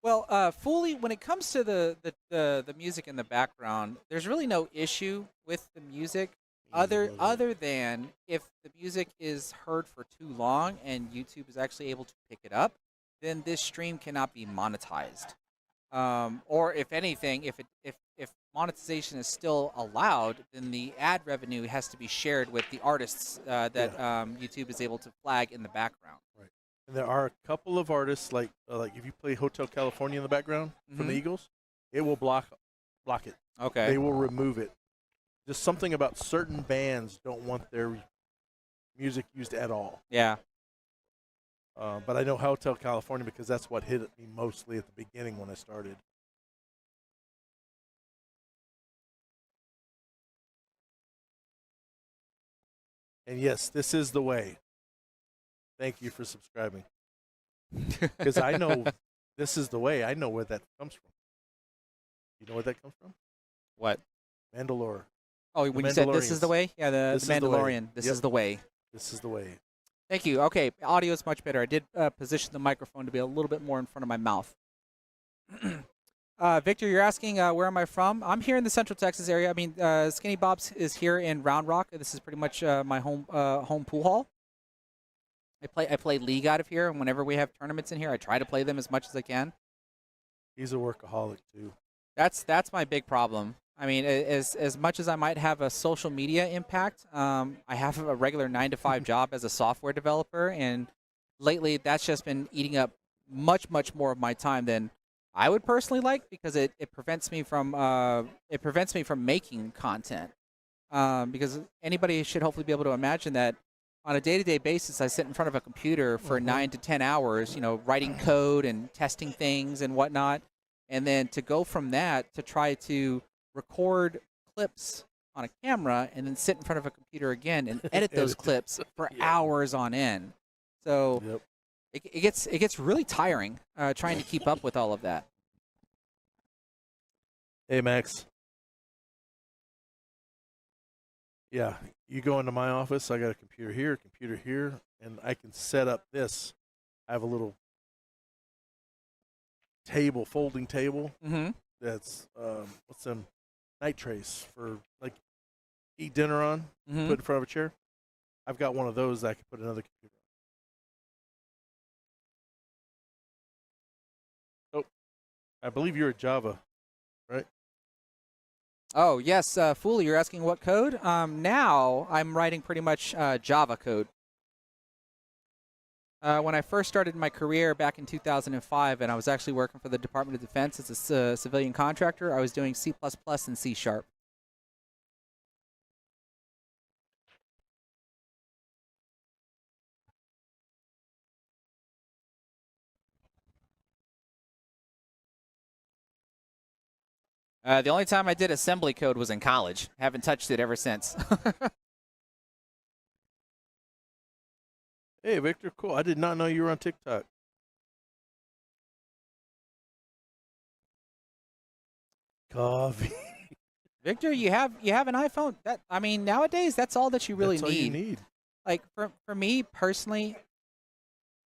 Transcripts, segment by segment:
Well, fully when it comes to the music in the background, there's really no issue with the music Easy mode. other than if the music is heard for too long and YouTube is actually able to pick it up, then this stream cannot be monetized. Or if anything, if monetization is still allowed, then the ad revenue has to be shared with the artists Yeah, that YouTube is able to flag in the background. right. And there are a couple of artists like if you play Hotel California in the background from the Hmm. Eagles, it will block it. Okay. They will remove it. Just something about certain bands don't want their music used at all. Yeah. But I know Hotel California because that's what hit me mostly at the beginning when I started. And yes, this is the way. Thank you for subscribing. Because I know this is the way. I know where that comes from. You know where that comes from? What? Mandalore. Oh, The when you said this is the Mandalorians. way? Yeah, the This is the way. Mandalorian. This Yep. is the way. This is the way. Thank you. Okay, audio is much better. I did position the microphone to be a little bit more in front of my mouth. Victor, you're asking where am I from? I'm here in the Central Texas area. I mean, Skinny Bob's is here in Round Rock. This is pretty much my home pool hall. I play league out of here, and whenever we have tournaments in here, I try to play them as much as I can. He's a workaholic too. That's my big problem. I mean, as much as I might have a social media impact, I have a regular 9 to 5 job as a software developer, and lately that's just been eating up much more of my time than I would personally like because it prevents me from making content. Because anybody should hopefully be able to imagine that on a day-to-day basis, I sit in front of a computer for Mm-hmm. 9 to 10 hours, writing code and testing things and whatnot, and then to go from that to try to record clips on a camera and then sit in front of a computer again and edit those Edit. clips for Yeah. hours on end. So Yep. it gets really tiring trying to keep up with all of that. Hey Max. Yeah, you go into my office. I got a computer here, and I can set up this. I have a little table, folding table. Mm-hmm. That's what's them night trays for like eat dinner on. Mm-hmm. Put in front of a chair. I've got one of those that I can put another computer on. Oh, I believe you're at Java, right? Oh, yes, Fooley, you're asking what code? Now I'm writing pretty much Java code. When I first started my career back in 2005, and I was actually working for the Department of Defense as a civilian contractor, I was doing C++ and C Sharp. The only time I did assembly code was in college. Haven't touched it ever since. Hey Victor, cool. I did not know you were on TikTok. Coffee. Victor, you have an iPhone. I mean, nowadays that's all that you really That's all you need. need. Like for me personally,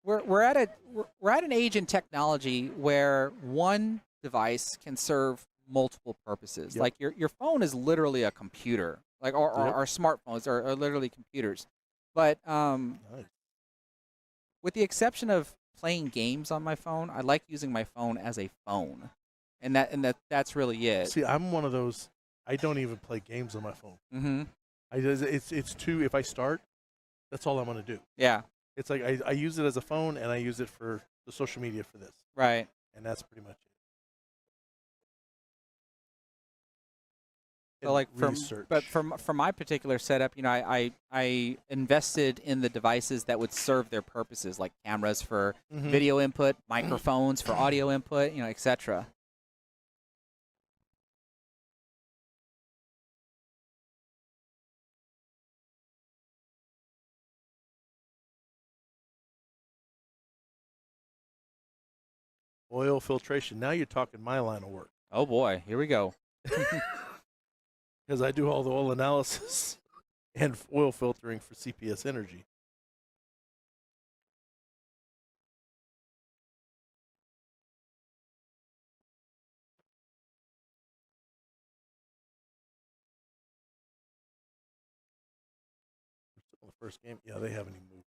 we're at an age in technology where one device can serve multiple purposes. Yep. Like your phone is literally a computer. Like or Yep. our smartphones are literally computers. But Nice. with the exception of playing games on my phone, I like using my phone as a phone, and that's really it. See, I'm one of those. I don't even play games on my phone. Mm-hmm. It's too. If I start, that's all I'm gonna do. Yeah. It's like I use it as a phone and I use it for the social media for this, Right. and that's pretty much it. So And like research. but for my particular setup, I invested in the devices that would serve their purposes, like cameras for Mhm. video input, microphones for audio input, etc. Oil filtration. Now you're talking my line of work Oh boy, here we go. because I do all the oil analysis and oil filtering for CPS Energy. first game. Yeah, they haven't even moved.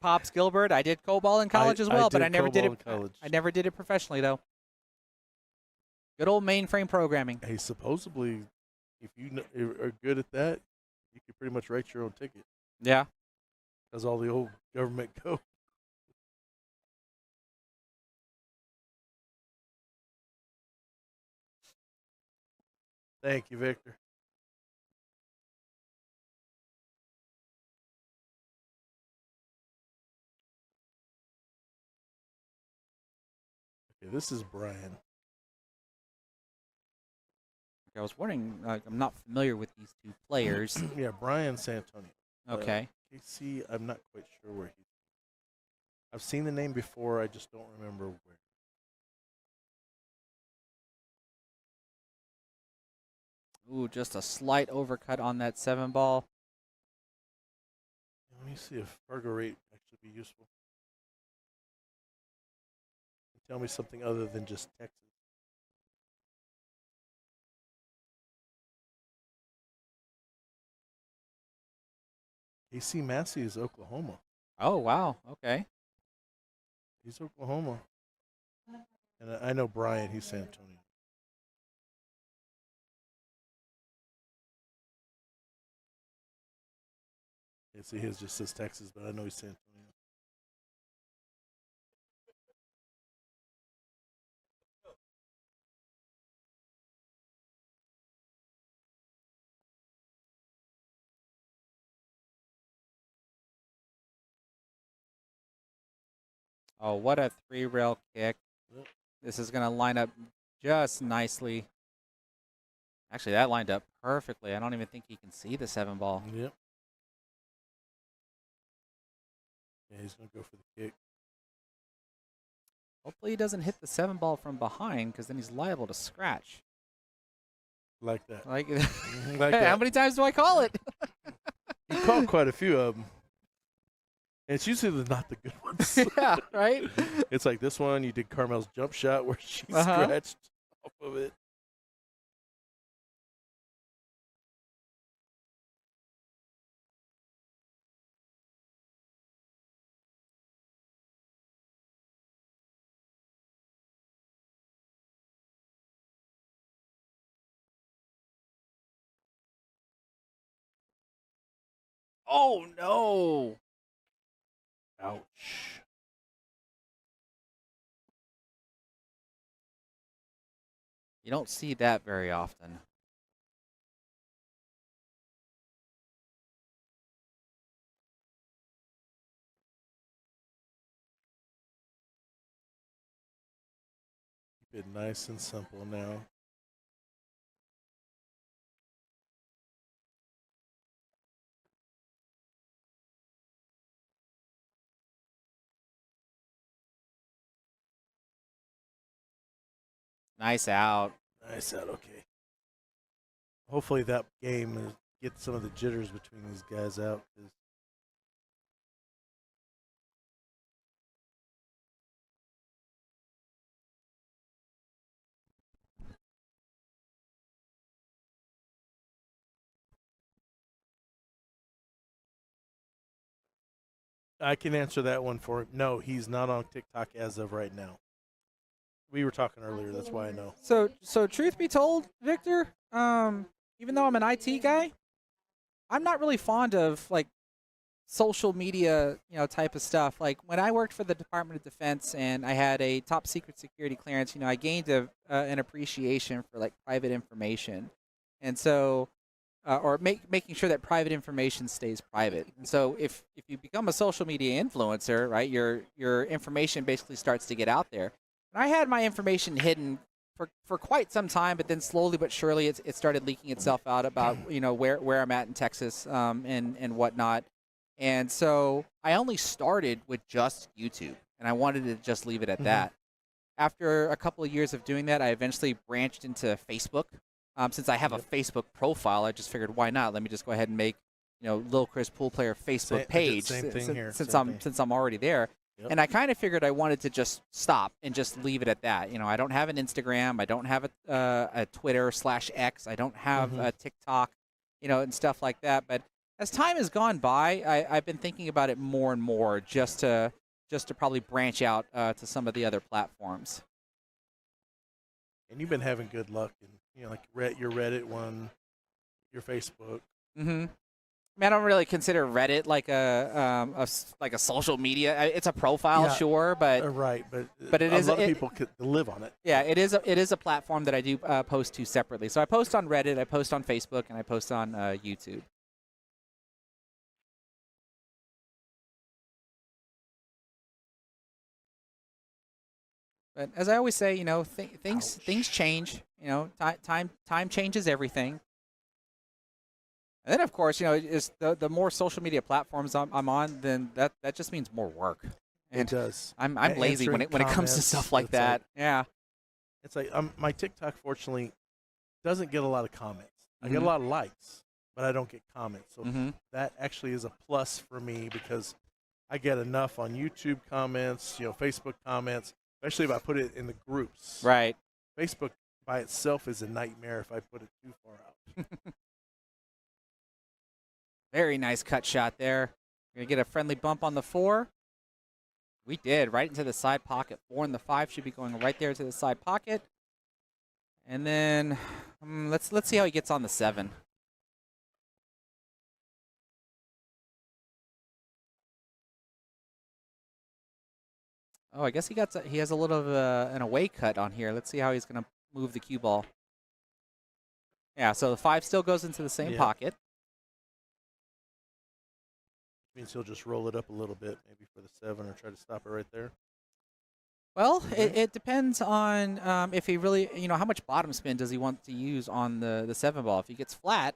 Pops Gilbert. I did COBOL in college as well, but I never did it. I never did it professionally though. Good old mainframe programming. Hey, supposedly, if you are good at that, you can pretty much write your own ticket. Yeah. That's all the old government code. Thank you, Victor. Okay, this is Brian. I was wondering. I'm not familiar with these two players. Yeah, Brian Santonio. Okay. KC, I'm not quite sure where he. I've seen the name before. I just don't remember where. Ooh, just a slight overcut on that 7-ball. Let me see if Fargo rate actually be useful. Tell me something other than just Texas. AC Massey is Oklahoma. Oh wow. Okay. He's Oklahoma. And I know Brian, he's San Antonio. Yeah, see, his just says Texas, but I know he's San Antonio. Oh, what a 3-rail kick. Yep. This is going to line up just nicely. Actually, that lined up perfectly. I don't even think he can see the 7-ball. Yep. Yeah, he's going to go for the kick. Hopefully he doesn't hit the 7-ball from behind, because then he's liable to scratch. Like that. Like, Like that. How many times do I call it? You caught quite a few of them. And it's usually not the good ones. Yeah, right? It's like this one, you did Carmel's jump shot where she scratched off of it. Oh, no. Ouch. You don't see that very often. Keep it nice and simple now. Nice out. Nice out, okay. Hopefully that game gets some of the jitters between these guys out. I can answer that one for him. No, he's not on TikTok as of right now. We were talking earlier, that's why I know. So truth be told, Victor, even though I'm an IT guy, I'm not really fond of like social media, type of stuff. Like when I worked for the Department of Defense and I had a top secret security clearance, I gained an appreciation for like private information, and so or making sure that private information stays private. And so if you become a social media influencer, right, your information basically starts to get out there. And I had my information hidden for quite some time, but then slowly but surely it started leaking itself out about where I'm at in Texas and whatnot. And so I only started with just YouTube, and I wanted to just leave it at that. After a couple of years of doing that, I eventually branched into Facebook. Since I have a Facebook profile, I just figured, why not? Let me just go ahead and make, Lil Chris Pool Player Facebook page same thing here. Since I'm already there. Yep. And I kind of figured I wanted to just stop and just leave it at that. I don't have an Instagram. I don't have a Twitter/X. I don't have a TikTok, and stuff like that. But as time has gone by, I've been thinking about it more and more just to probably branch out to some of the other platforms. And you've been having good luck, and like your Reddit one, your Facebook. Mm-hmm. I mean, I don't really consider Reddit like a social media. It's a profile, Yeah, sure, but right, but it a is lot of people could live on it. yeah, it is a platform that I do post to separately. So I post on Reddit, I post on Facebook, and I post on YouTube. But as I always say, things change. Time changes everything. And then, of course, is the more social media platforms I'm on, then that just means more work. And it does. I'm lazy when it comes to stuff like that. Yeah. It's like my TikTok, fortunately, doesn't get a lot of comments. I get a Mhm. lot of likes, but I don't get comments. So Mhm. that actually is a plus for me because I get enough on YouTube comments, Facebook comments, especially if I put it in the groups. Right. Facebook by itself is a nightmare if I put it too far out. Very nice cut shot there. Gonna get a friendly bump on the 4. We did, right into the side pocket. 4 and the 5 should be going right there to the side pocket. And then let's see how he gets on the 7. Oh, I guess he has a little of an away cut on here. Let's see how he's gonna move the cue ball. Yeah, so the 5 still goes into the same pocket. Means he'll just roll it up a little bit, maybe for the 7, or try to stop it right there. Well, it depends on if he really, how much bottom spin does he want to use on the 7 ball. If he gets flat,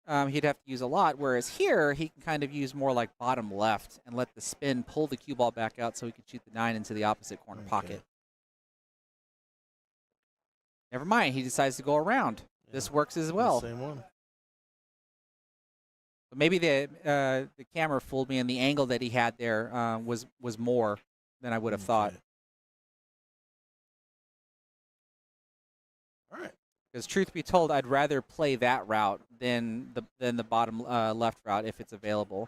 he'd have to use a lot. Whereas here, he can kind of use more like bottom left and let the spin pull the cue ball back out so he can shoot the 9 into the opposite corner pocket. Never mind, he decides to go around. Yeah. This works as well. The same one. But maybe the camera fooled me, and the angle that he had there was more than I would have thought. All right. Because truth be told, I'd rather play that route than the bottom left route if it's available.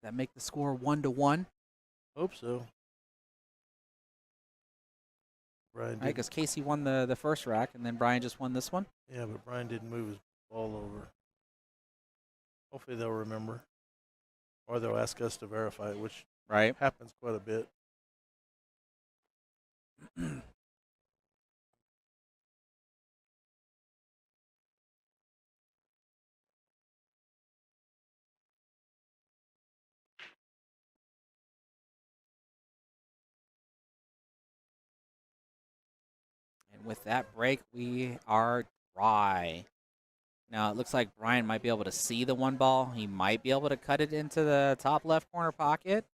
That make the score 1-1? Hope so. Brian, because Casey won the first rack, and then Brian just won this one. Yeah, but Brian didn't move his ball over. Hopefully they'll remember, or they'll ask us to verify it, which happens quite a bit. And with that break, we are dry. Now, it looks like Brian might be able to see the 1 ball. He might be able to cut it into the top left corner pocket.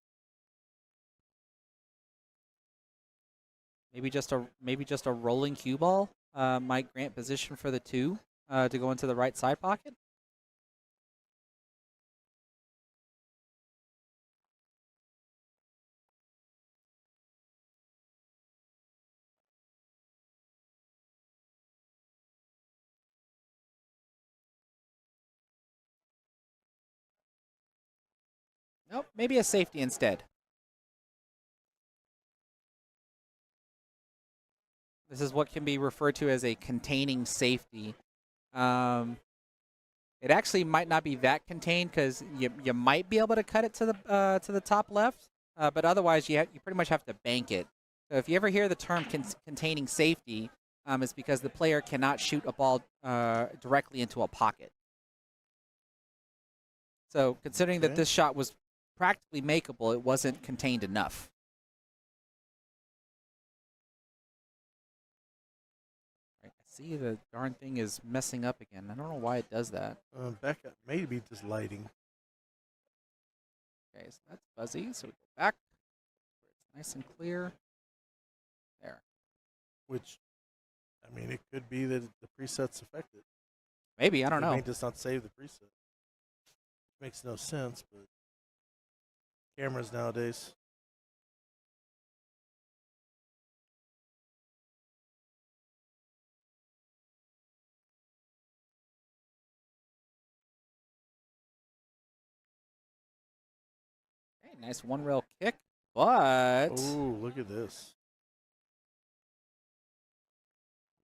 Maybe just a rolling cue ball might grant position for the 2 to go into the right side pocket. Nope, maybe a safety instead. This is what can be referred to as a containing safety. It actually might not be that contained because you might be able to cut it to the top left, but otherwise you pretty much have to bank it. So if you ever hear the term containing safety, it's because the player cannot shoot a ball directly into a pocket. So considering that this shot was practically makeable, it wasn't contained enough. See, the darn thing is messing up again. I don't know why it does that. Back up, maybe just lighting. Okay, so that's fuzzy. So we go back. It's nice and clear. There. Which, I mean, it could be that the preset's affected. Maybe, I don't It know. may just not save the preset. Makes no sense, but cameras nowadays. Hey, nice one rail kick, but Oh, look at this.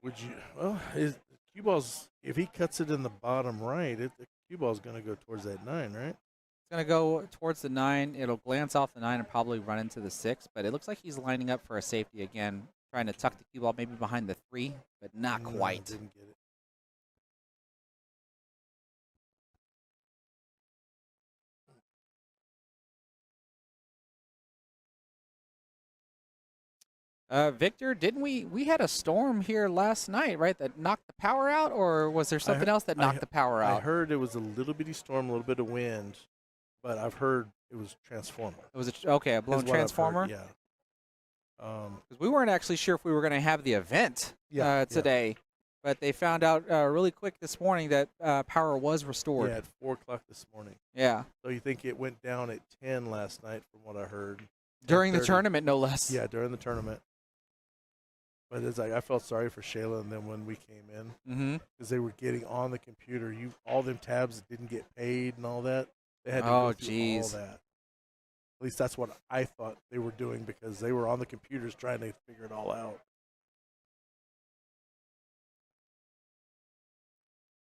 Would you? Well, is cue ball's if he cuts it in the bottom right, the cue ball's going to go towards that 9, right? it's gonna go towards the 9. It'll glance off the 9 and probably run into the 6. But it looks like he's lining up for a safety again, trying to tuck the cue ball maybe behind the 3, but not No, quite. didn't get it. Victor, didn't we had a storm here last night, right? That knocked the power out, or was there something else that knocked the power I out? heard it was a little bitty storm, a little bit of wind, but I've heard it was transformer. It was a blown is what I've heard, transformer. Yeah. Because we weren't actually sure if we were going to have the event today, but they found out really quick this morning that power was restored. Yeah, at 4 o'clock this morning. Yeah. So you think it went down at 10 last night, from what I heard. During the 10:30. tournament, no less. Yeah, during the tournament. But it's like I felt sorry for Shayla and them when we came in because they were getting on the computer. All them tabs that didn't get paid and all that. They had to go through all that. At least that's what I thought they were doing because they were on the computers trying to figure it all out.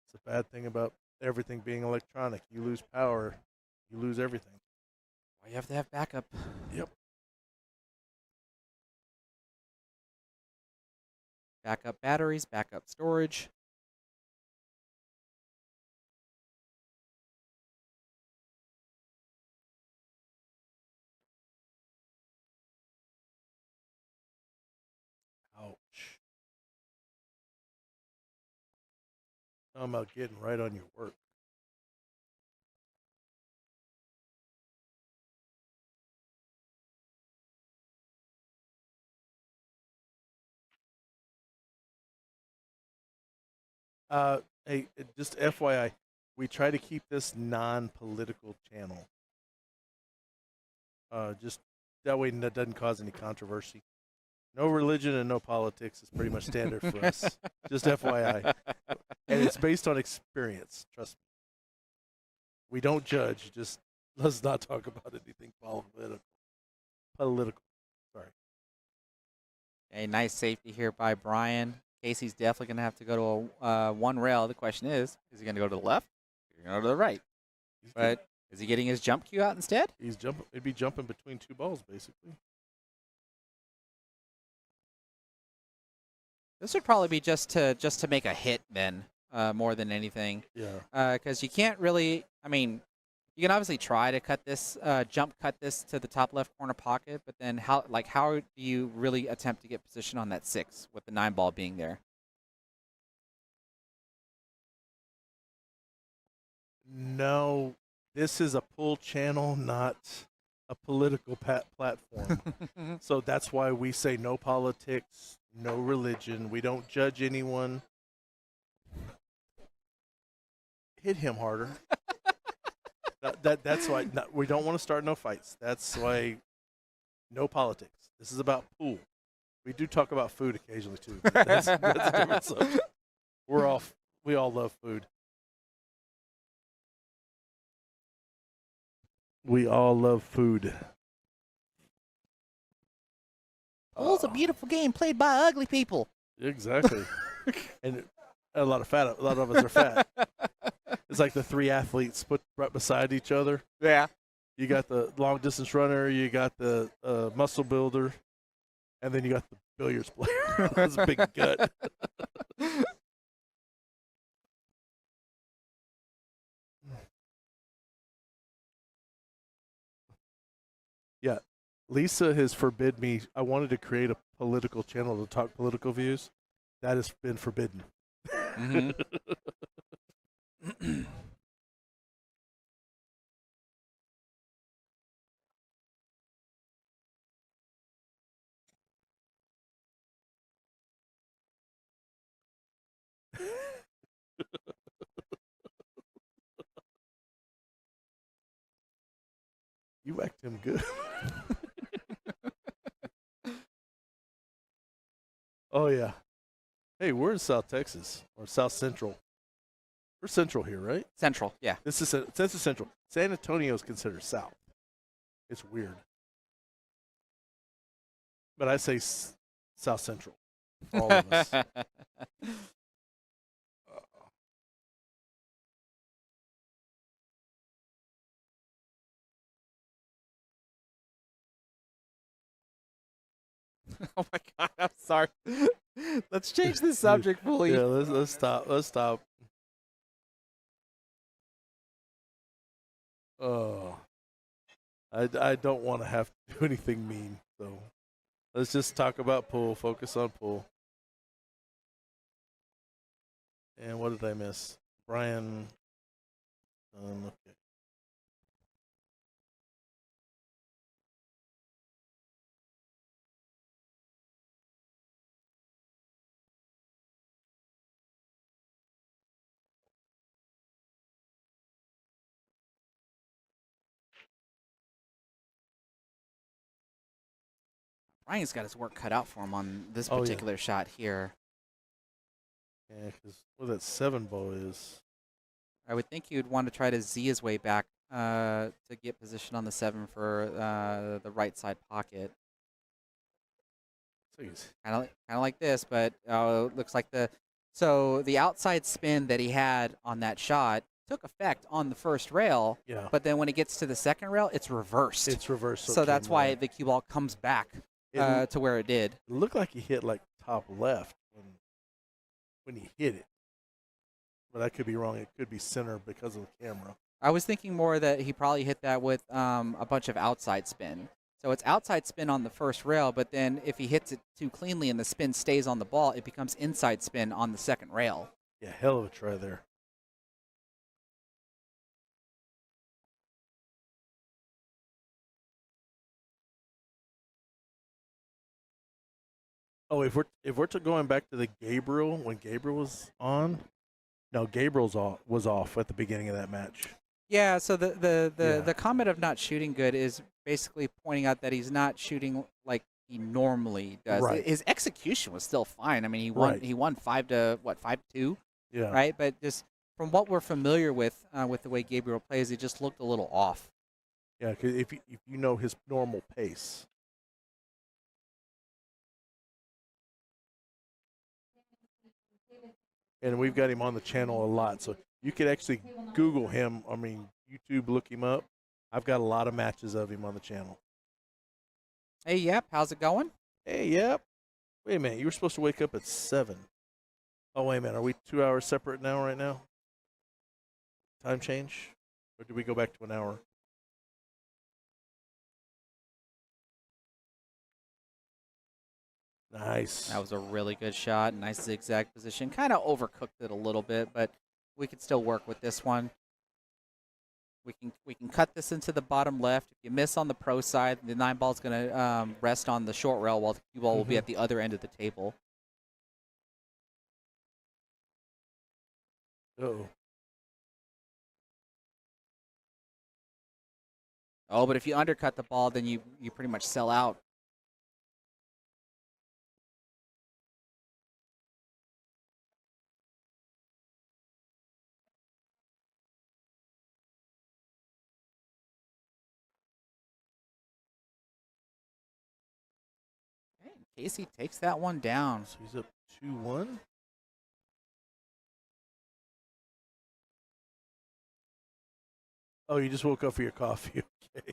It's a bad thing about everything being electronic. You lose power, you lose everything. Well, you have to have backup. Yep. Backup batteries, backup storage. Ouch. Talking about getting right on your work. Hey, just FYI, we try to keep this non-political channel. Just that way it doesn't cause any controversy. No religion and no politics is pretty much standard for us. Just FYI. And it's based on experience, trust me. We don't judge, just let's not talk about anything political. Sorry. A nice safety here by Brian. Casey's definitely going to have to go to a one rail. The question is he going to go to the left or going to go to the right? But is he getting his jump cue out instead? He's jumping. It'd be jumping between two balls, basically. This would probably be just to make a hit then, more than anything. Yeah. Because you can't really. I mean, you can obviously try to cut this, jump cut this to the top left corner pocket, but then how do you really attempt to get position on that 6 with the 9 ball being there? No, this is a pull channel, not a political platform. So that's why we say no politics, no religion. We don't judge anyone. Hit him harder. That's why we don't want to start no fights. That's why no politics. This is about pool. We do talk about food occasionally too. But that's a different subject. We all love food. We all love food. Pool's a beautiful game played by ugly people. Exactly. And a lot of us are fat. It's like the 3 athletes put right beside each other. Yeah. You got the long distance runner, you got the muscle builder, and then you got the billiards player. That's a big gut. Yeah. Lisa has forbid me. I wanted to create a political channel to talk political views. That has been forbidden. Mm-hmm. You whacked him good. Oh yeah. Hey, we're in South Texas or South Central. We're Central here, right? Central, yeah. This is Central. San Antonio is considered South. It's weird, but I say South Central for all of us. Oh my God, I'm sorry. Let's change the subject, fully. Yeah, let's stop. Let's stop. Oh, I don't want to have to do anything mean, so let's just talk about pool. Focus on pool. And what did I miss? Brian. Okay. Ryan's got his work cut out for him on this Oh, yeah. particular shot here. Yeah, because what that 7 bow is. I would think you'd want to try to Z his way back to get position on the 7 for the right side pocket. Jeez. Kind of like this, but looks like the outside spin that he had on that shot took effect on the first rail. Yeah. But then when it gets to the second rail, it's reversed. It's reversed. So that's why the cue ball comes back to where it did. It looked like he hit like top left when he hit it, but I could be wrong. It could be center because of the camera. I was thinking more that he probably hit that with a bunch of outside spin. So it's outside spin on the first rail, but then if he hits it too cleanly and the spin stays on the ball, it becomes inside spin on the second rail. Yeah, hell of a try there. Oh, if we're going back to the Gabriel when Gabriel was on, no, was off at the beginning of that match. Yeah. So the comment of not shooting good is basically pointing out that he's not shooting like he normally does. Right. His execution was still fine. I mean, he Right. won 5-2, Yeah. right? But just from what we're familiar with the way Gabriel plays, it just looked a little off. Yeah, because if you know his normal pace. And we've got him on the channel a lot, so you could actually Google him. I mean, YouTube, look him up. I've got a lot of matches of him on the channel. Hey, Yep, how's it going? Hey, Yep. Wait a minute, you were supposed to wake up at 7. Oh, wait a minute, are we 2 hours separate now? Right now? Time change, or did we go back to an hour? Nice. That was a really good shot. Nice zigzag position. Kind of overcooked it a little bit, but we could still work with this one. We can cut this into the bottom left. If you miss on the pro side, the 9 ball is going to rest on the short rail, while the cue ball will be at the other end of the table. Uh-oh. Oh, but if you undercut the ball, then you pretty much sell out. Casey takes that one down. So he's up 2-1. Oh, you just woke up for your coffee. Okay.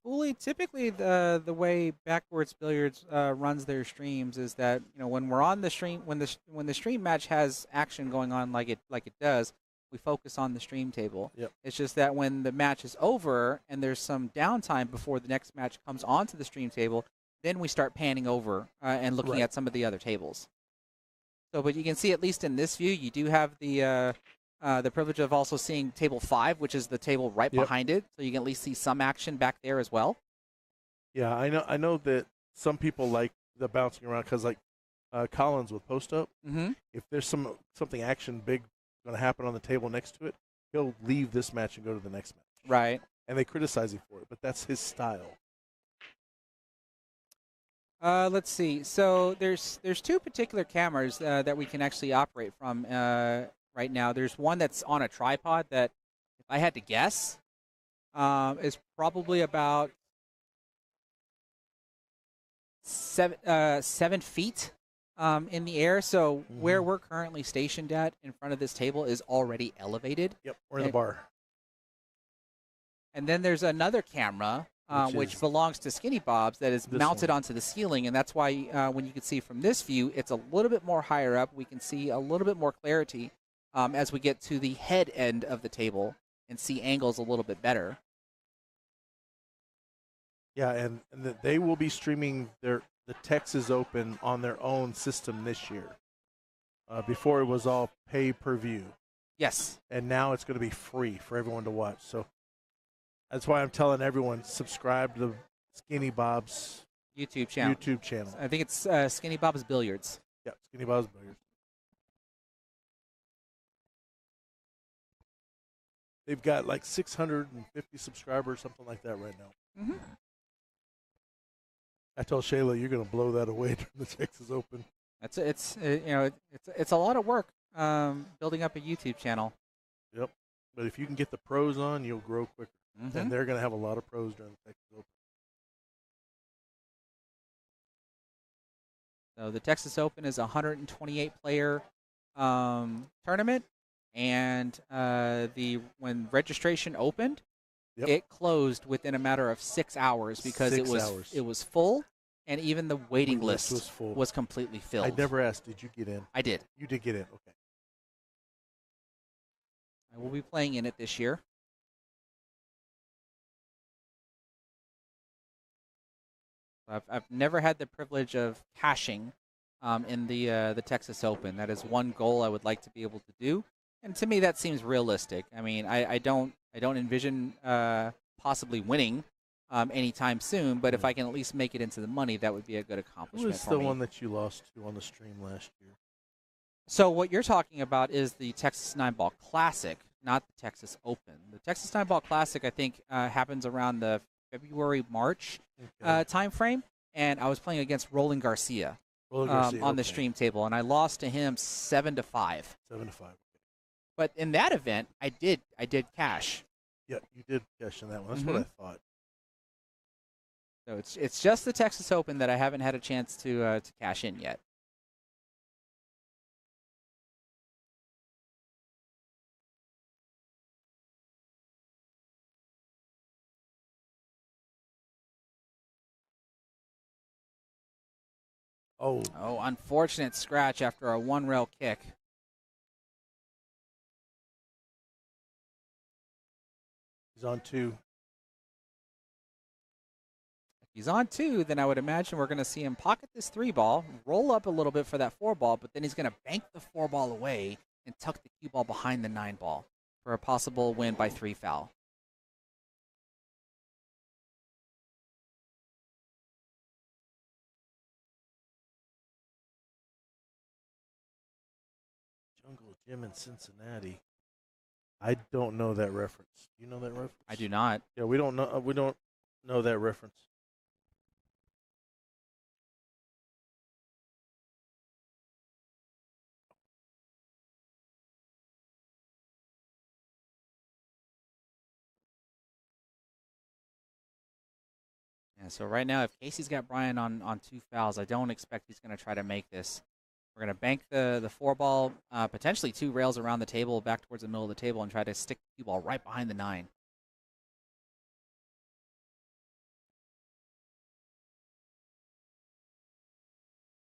Fully, typically the way Backwards Billiards runs their streams is that when we're on the stream, when the stream match has action going on like it does, we focus on the stream table. Yep. It's just that when the match is over and there's some downtime before the next match comes onto the stream table, then we start panning over and looking at some of the other tables. So, but you can see, at least in this view, you do have the privilege of also seeing table 5, which is the table right behind it. So you can at least see some action back there as well. Yeah, I know that some people like the bouncing around because, like, Collins with post up. Mm-hmm. If there's something action big going to happen on the table next to it, he'll leave this match and go to the next match. Right. And they criticize him for it, but that's his style. Let's see. So there's two particular cameras that we can actually operate from right now. There's one that's on a tripod that, if I had to guess, is probably about 7 feet in the air. So where we're currently stationed at in front of this table is already elevated. Yep, we're in the bar. And then there's another camera, which belongs to Skinny Bob's, that is mounted onto the ceiling. And that's why when you can see from this view, it's a little bit more higher up. We can see a little bit more clarity as we get to the head end of the table and see angles a little bit better. Yeah, and they will be streaming the Texas Open on their own system this year. Before it was all pay-per-view. Yes. And now it's going to be free for everyone to watch. So that's why I'm telling everyone, subscribe to Skinny Bob's YouTube channel. I think it's Skinny Bob's Billiards. Yeah, Skinny Bob's Billiards. They've got like 650 subscribers, something like that right now. Mm-hmm. I told Shayla, you're going to blow that away during the Texas Open. It's a lot of work building up a YouTube channel. Yep, but if you can get the pros on, you'll grow quicker. Mm-hmm. And they're going to have a lot of pros during the Texas Open. So the Texas Open is a 128-player tournament, and when registration opened, it closed within a matter of 6 hours because it was full, and even the waiting list was completely filled. I never asked, did you get in? I did. You did get in, okay. I will be playing in it this year. I've never had the privilege of cashing in the Texas Open. That is one goal I would like to be able to do, and to me that seems realistic. I mean, I don't envision possibly winning anytime soon, but if I can at least make it into the money, that would be a good accomplishment. Who was the one that you lost to on the stream last year? So what you're talking about is the Texas 9-Ball Classic, not the Texas Open. The Texas 9-Ball Classic, I think, happens around the February-March time frame, and I was playing against Roland Garcia, on the stream table, and I lost to him 7-5. 7-5. Okay. But in that event, I did cash. Yeah, you did cash in that one. That's what I thought. So it's just the Texas Open that I haven't had a chance to cash in yet. Oh, unfortunate scratch after a one-rail kick. He's on 2. If he's on 2, then I would imagine we're going to see him pocket this 3-ball, roll up a little bit for that 4-ball, but then he's going to bank the 4-ball away and tuck the cue ball behind the 9-ball for a possible win by 3 foul. Jungle Gym in Cincinnati. I don't know that reference. Do you know that reference? I do not. Yeah, we don't know that reference. Yeah, so right now, if Casey's got Brian on 2 fouls, I don't expect he's going to try to make this. We're going to bank the 4-ball, potentially 2 rails around the table, back towards the middle of the table, and try to stick the cue ball right behind the 9.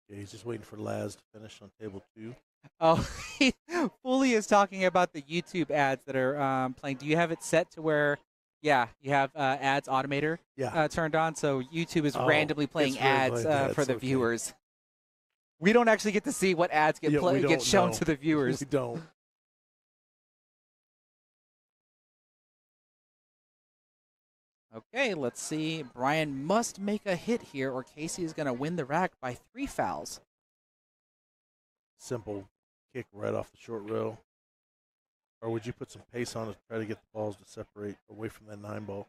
Yeah, he's just waiting for Laz to finish on table 2. Oh, Foley is talking about the YouTube ads that are playing. Do you have it set to where, you have ads automator turned on, so YouTube is randomly playing ads for the viewers. We don't actually get to see what ads get shown to the viewers. We don't. Okay, let's see. Brian must make a hit here, or Casey is going to win the rack by 3 fouls. simple kick right off the short rail, or would you put some pace on it to try to get the balls to separate away from that 9 ball?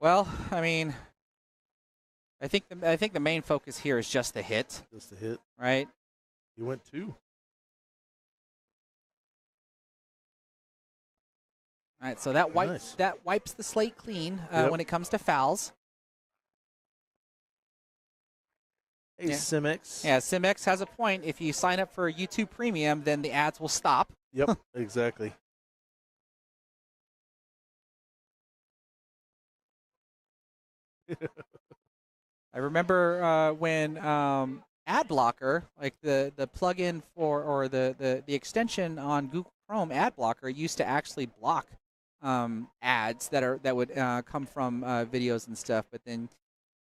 Well, I mean, I think the main focus here is just the hit, Just the hit. right? You went 2. All right, so that Nice. wipes the slate clean Yep. when it comes to fouls. Hey, Yeah. CenTex. Yeah, CenTex has a point. If you sign up for YouTube Premium, then the ads will stop. Yep, exactly. I remember when ad blocker, like the plugin for or the extension on Google Chrome ad blocker used to actually block ads that would come from videos and stuff. But then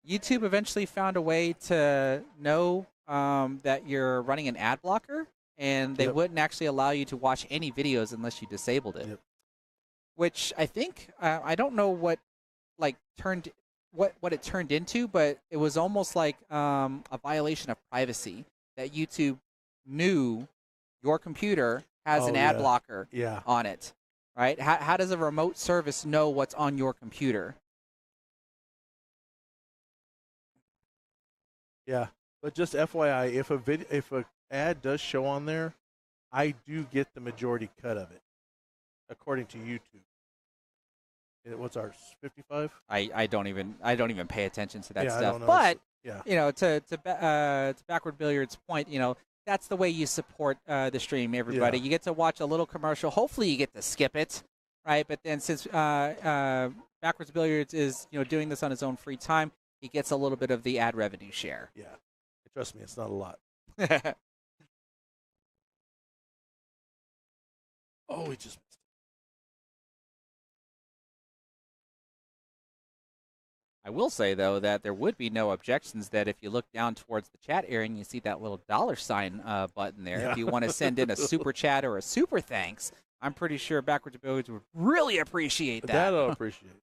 YouTube eventually found a way to know that you're running an ad blocker, and they Yep. wouldn't actually allow you to watch any videos unless you disabled it. Yep. Which I think I don't know what like turned what it turned into, but it was almost like a violation of privacy that YouTube knew your computer has an Oh, ad yeah. blocker Yeah. on it, right? How does a remote service know what's on your computer? Yeah. But just FYI, if a ad does show on there, I do get the majority cut of it, according to YouTube. What's ours? 55. I don't even pay attention to that Yeah, I stuff. don't know. But Yeah. you know, to Backward Billiards' point, you know, that's the way you support the stream. Everybody, Yeah. you get to watch a little commercial. Hopefully, you get to skip it, right? But then since Backwards Billiards is doing this on his own free time, he gets a little bit of the ad revenue share. Yeah. Trust me, it's not a lot. Oh, we just missed I will say, though, that there would be no objections that if you look down towards the chat area and you see that little $sign button there, Yeah. if you want to send in a super chat or a super thanks, I'm pretty sure Backwards Billiards would really appreciate it. that. That I'll appreciate.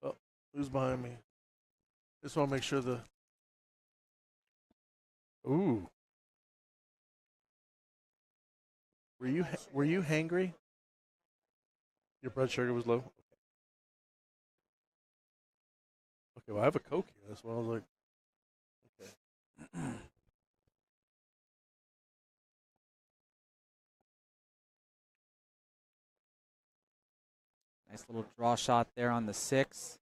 Oh, who's behind me? Just want to make sure the. Ooh. Were you hangry? Your blood sugar was low. Okay, well I have a Coke here. That's why I was like, okay. Nice little draw shot there on the 6.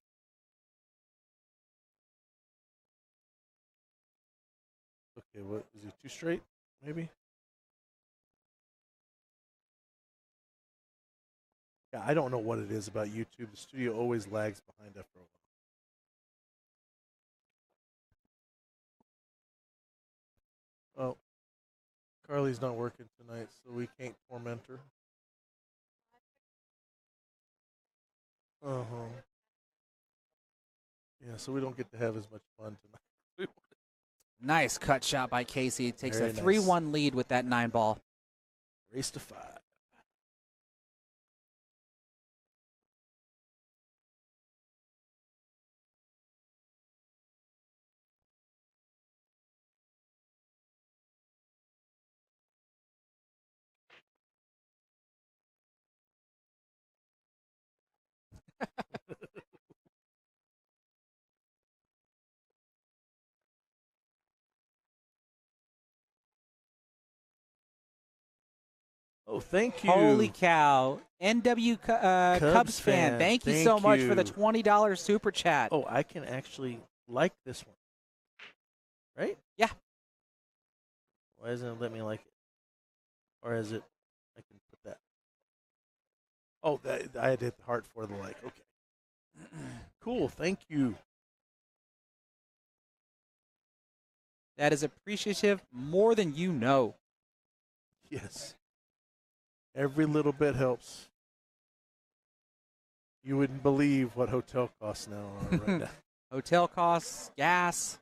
Okay, what is he 2 straight? Maybe. Yeah, I don't know what it is about YouTube. The studio always lags behind after a while. Oh, Carly's not working tonight, so we can't torment her. Uh huh. Yeah, so we don't get to have as much fun tonight. Nice cut shot by Casey. Takes Very a nice. 3-1 lead with that 9 ball. Race to 5. Oh, thank you. Holy cow. NW Cubs fan. fan. Thank you Thank so much for the you. $20 super chat. Oh, I can actually like this one. Right? Yeah. Why doesn't it let me like it? Or is it? I can put that. Oh, I had to hit the heart for the like. Okay. Cool. Thank you. That is appreciative more than you know. Yes. Every little bit helps. You wouldn't believe what hotel costs now are right now. Hotel costs, gas.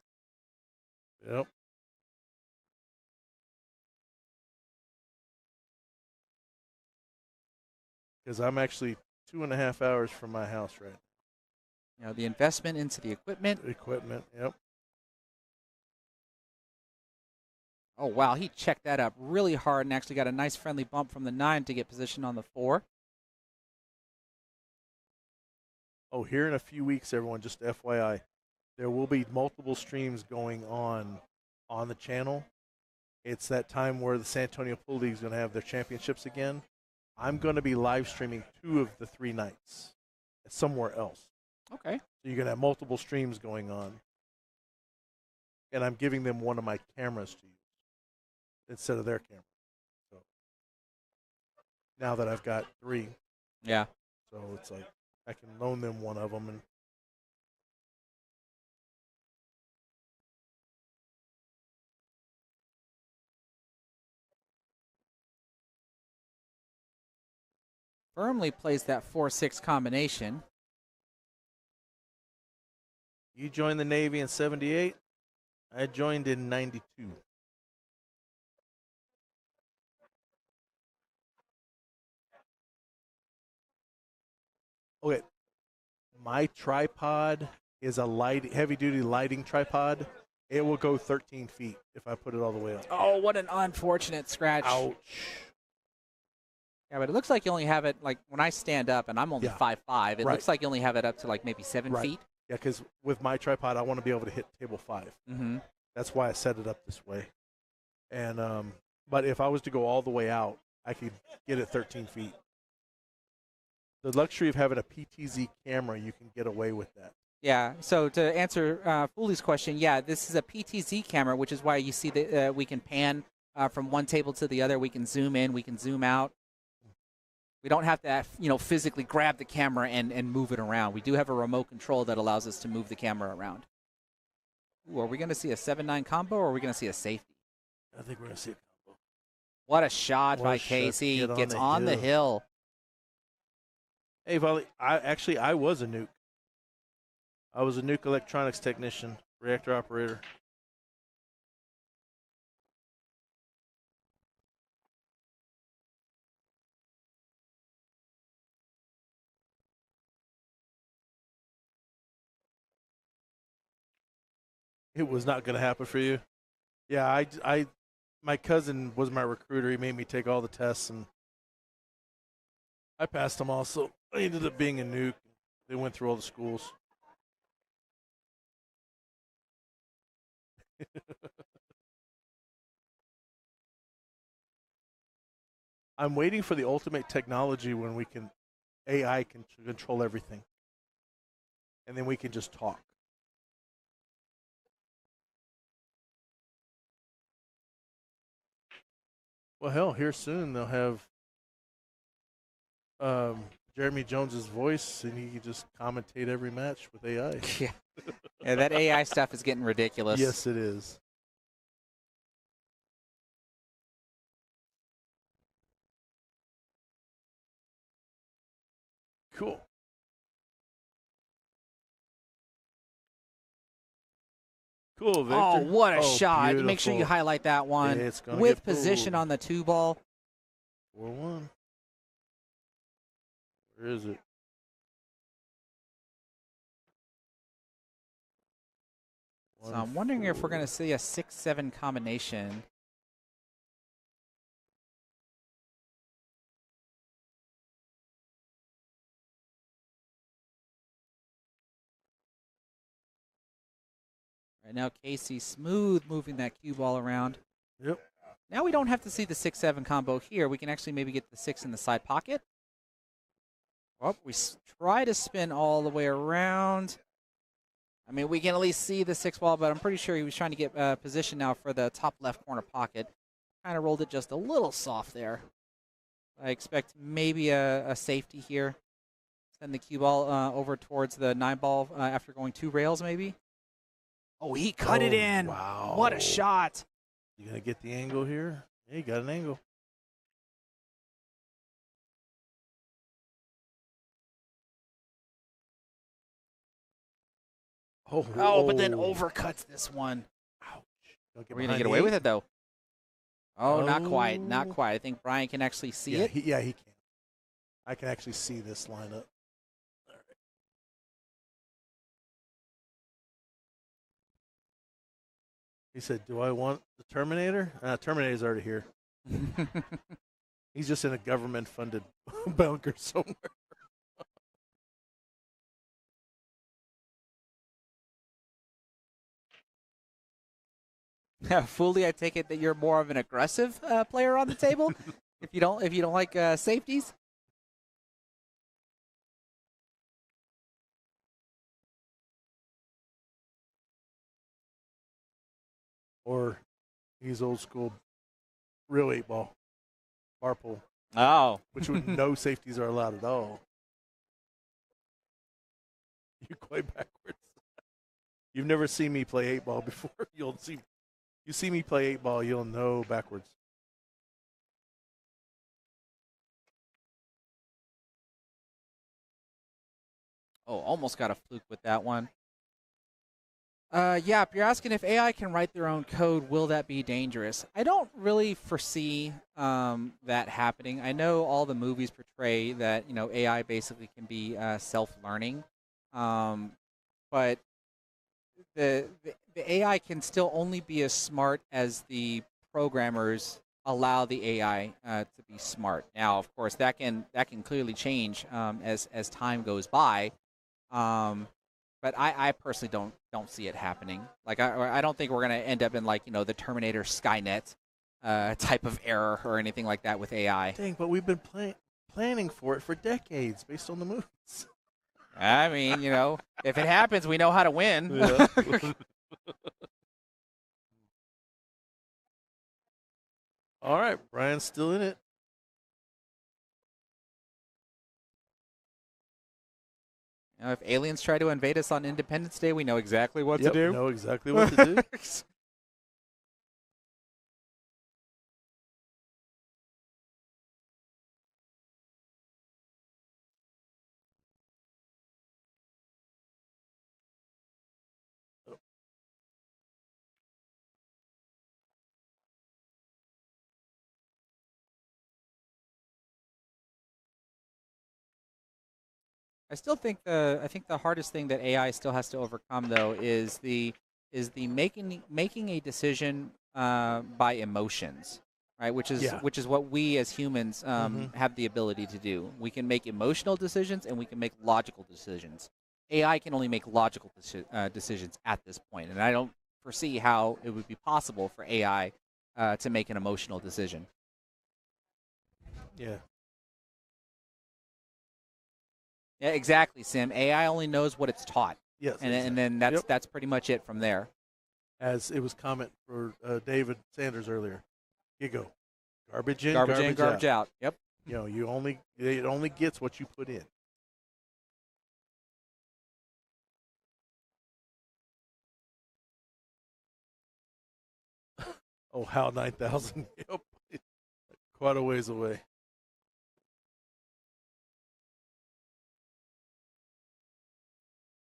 Yep. Because I'm actually 2.5 hours from my house right now. The investment into the equipment. Equipment, yep. Oh, wow, he checked that up really hard and actually got a nice friendly bump from the 9 to get position on the 4. Oh, here in a few weeks, everyone, just FYI, there will be multiple streams going on the channel. It's that time where the San Antonio Pool League is going to have their championships again. I'm going to be live streaming 2 of the 3 nights somewhere else. Okay. So you're going to have multiple streams going on. And I'm giving them one of my cameras to use instead of their camera. So now that I've got 3. Yeah. So it's like I can loan them one of them. And firmly plays that 4-6 combination. you joined the Navy in 78. I joined in 92. Okay. My tripod is a heavy-duty lighting tripod. It will go 13 feet if I put it all the way up. Oh, what an unfortunate scratch. Ouch. Yeah, but it looks like you only have it, like, when I stand up, and I'm only 5'5", it Right. looks like you only have it up to, like, maybe 7 Right. feet. Yeah, because with my tripod, I want to be able to hit table 5. Mm-hmm. That's why I set it up this way. And but if I was to go all the way out, I could get it 13 feet. The luxury of having a PTZ camera, you can get away with that. Yeah, so to answer Fooley's question, yeah, this is a PTZ camera, which is why you see that we can pan from one table to the other. We can zoom in, we can zoom out. We don't have to, physically grab the camera and move it around. We do have a remote control that allows us to move the camera around. Ooh, are we going to see a 7-9 combo, or are we going to see a safety? I think we're going to see a combo. What a shot What by a shot. Casey. Get Gets on on the the hill. Hey, Volley, I was a nuke. I was a nuke electronics technician, reactor operator. It was not going to happen for you. Yeah, my cousin was my recruiter. He made me take all the tests, and I passed them all. So I ended up being a nuke. They went through all the schools. I'm waiting for the ultimate technology when AI can control everything. And then we can just talk. Well, hell, here soon they'll have Jeremy Jones's voice, and he can just commentate every match with AI. Yeah, that AI stuff is getting ridiculous. Yes, it is. Cool. Cool, Victor. Oh, what a shot. Beautiful. Make sure you highlight that one. It's gonna with get position pulled. on the 2 ball. 4-1. Where is it? So I'm wondering if we're going to see a 6-7 combination. Right now, Casey smooth moving that cue ball around. Yep. Now we don't have to see the 6-7 combo here. We can actually maybe get the 6 in the side pocket. Oh, we try to spin all the way around. I mean, we can at least see the 6 ball, but I'm pretty sure he was trying to get position now for the top left corner pocket. Kind of rolled it just a little soft there. I expect maybe a safety here. Send the cue ball over towards the 9 ball after going 2 rails maybe. Oh, he cut it in. Wow. What a shot. You going to get the angle here? Yeah, you got an angle. Oh, but then overcuts this one. Ouch. We're going to get away with it, though. Oh, not quite. Not quite. I think Brian can actually see it. He can. I can actually see this lineup. He said, "Do I want the Terminator?" Terminator's already here. He's just in a government-funded bunker somewhere. Fully, I take it that you're more of an aggressive player on the table. If you don't like safeties. Or he's old school, real 8-ball, bar pool, Oh, which would no safeties are allowed at all. You play backwards. You've never seen me play 8-ball before. You see me play 8-ball, you'll know backwards. almost got a fluke with that one. Yeah, if you're asking if AI can write their own code, will that be dangerous? I don't really foresee that happening. I know all the movies portray that AI basically can be self-learning, um, but the AI can still only be as smart as the programmers allow the AI to be smart. Now, of course, that can clearly change as time goes by. Um, but I personally don't see it happening. Like I don't think we're gonna end up in like the Terminator Skynet type of error or anything like that with AI. Dang, but we've been planning for it for decades based on the movies. I mean, if it happens, we know how to win. Yeah. All right, Brian's still in it. If aliens try to invade us on Independence Day, we know exactly what Yep, to do. know exactly what to do. I think the hardest thing that AI still has to overcome though is the making a decision by emotions, right? Which is Yeah. which is what we as humans Mhm. have the ability to do. We can make emotional decisions and we can make logical decisions. AI can only make logical decisions at this point, and I don't foresee how it would be possible for AI to make an emotional decision. Yeah. Yeah, exactly, Sim. AI only knows what it's taught, Yes, and exactly. then that's Yep. that's pretty much it from there. As it was comment for David Sanders earlier. You go. Garbage in, Garbage in, garbage garbage out. out. Yep. It only gets what you put in. Oh, HAL 9000. Yep. Quite a ways away.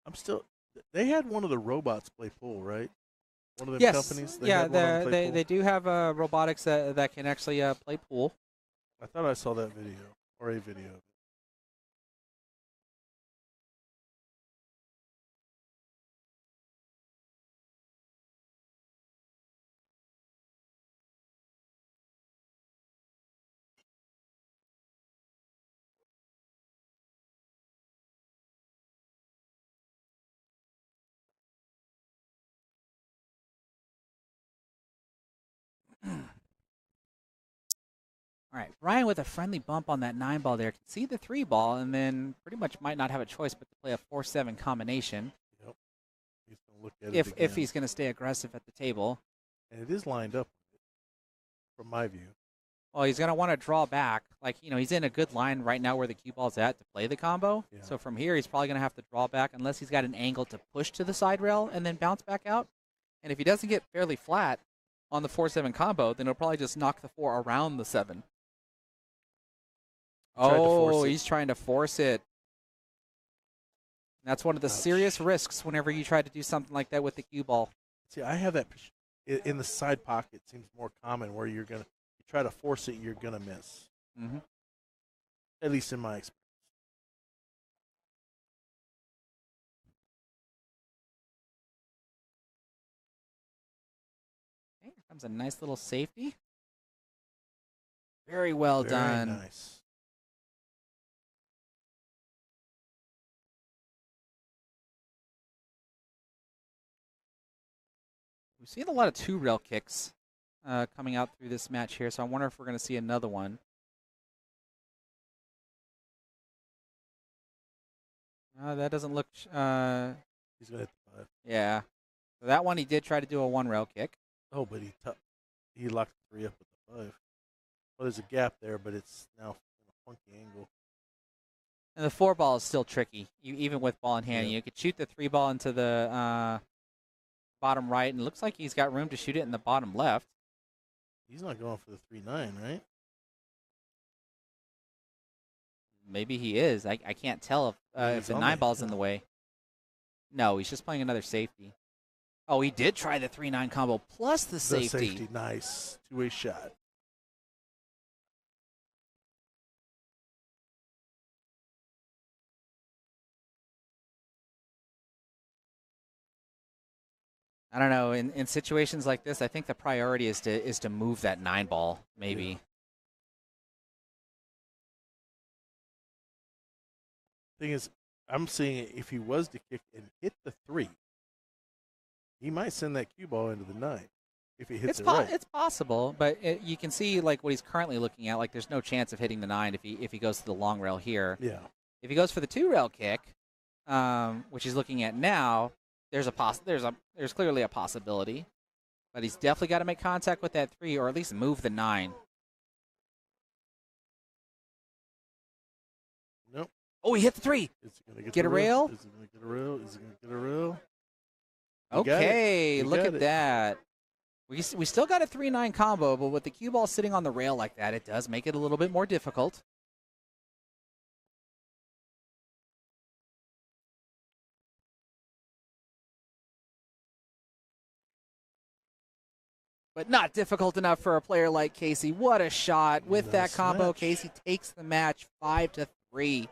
I'm still. They had one of the robots play pool, right? One of them Yes. companies. They Yeah. had one of them play They pool. do have robotics that can actually play pool. I thought I saw that video or a video. All right, Brian with a friendly bump on that 9 ball there can see the 3 ball, and then pretty much might not have a choice but to play a 4-7 combination Yep. He's gonna look at it if again, he's going to stay aggressive at the table. and it is lined up from my view. Well, he's going to want to draw back. Like, he's in a good line right now where the cue ball's at to play the combo. Yeah. So from here, he's probably going to have to draw back unless he's got an angle to push to the side rail and then bounce back out. And if he doesn't get fairly flat on the 4-7 combo, then he'll probably just knock the 4 around the 7. Tried to force Oh, it. he's trying to force it. That's one of the Ouch. serious risks whenever you try to do something like that with the cue ball. See, I have that in the side pocket. Seems more common where you try to force it, you're gonna miss. Mm-hmm. At least in my experience. Comes a nice little safety. Very well done. Very nice. We've seen a lot of 2-rail kicks coming out through this match here, so I wonder if we're going to see another one. That doesn't look... He's going to hit the 5. Yeah. So that one he did try to do a 1-rail kick. Oh, but he locked the 3 up with the 5. Well, there's a gap there, but it's now in a funky angle. And the 4 ball is still tricky, even with ball in hand. Yeah. You could shoot the 3 ball into the bottom right, and it looks like he's got room to shoot it in the bottom left. He's not going for the 3-9, right? Maybe he is. I can't tell if the 9 ball's in the way. No, he's just playing another safety. Oh, he did try the 3-9 combo plus the safety. Nice. 2-way shot. I don't know. In situations like this, I think the priority is to move that 9 ball, maybe. Yeah. Thing is, I'm seeing if he was to kick and hit the 3, he might send that cue ball into the 9 if he hits it right. It's possible, but you can see like what he's currently looking at. Like, there's no chance of hitting the 9 if he goes to the long rail here. Yeah. If he goes for the 2-rail kick, which he's looking at now, there's clearly a possibility, but he's definitely got to make contact with that 3 or at least move the 9. Nope. Oh, he hit the 3. Is he gonna Get a rail? Is he going to get a rail? Is he going to get a rail? Okay, He look got at it. that. We still got a 3-9 combo, but with the cue ball sitting on the rail like that, it does make it a little bit more difficult. But not difficult enough for a player like Casey. What a shot. With that Nice combo, match. Casey takes the match 5-3.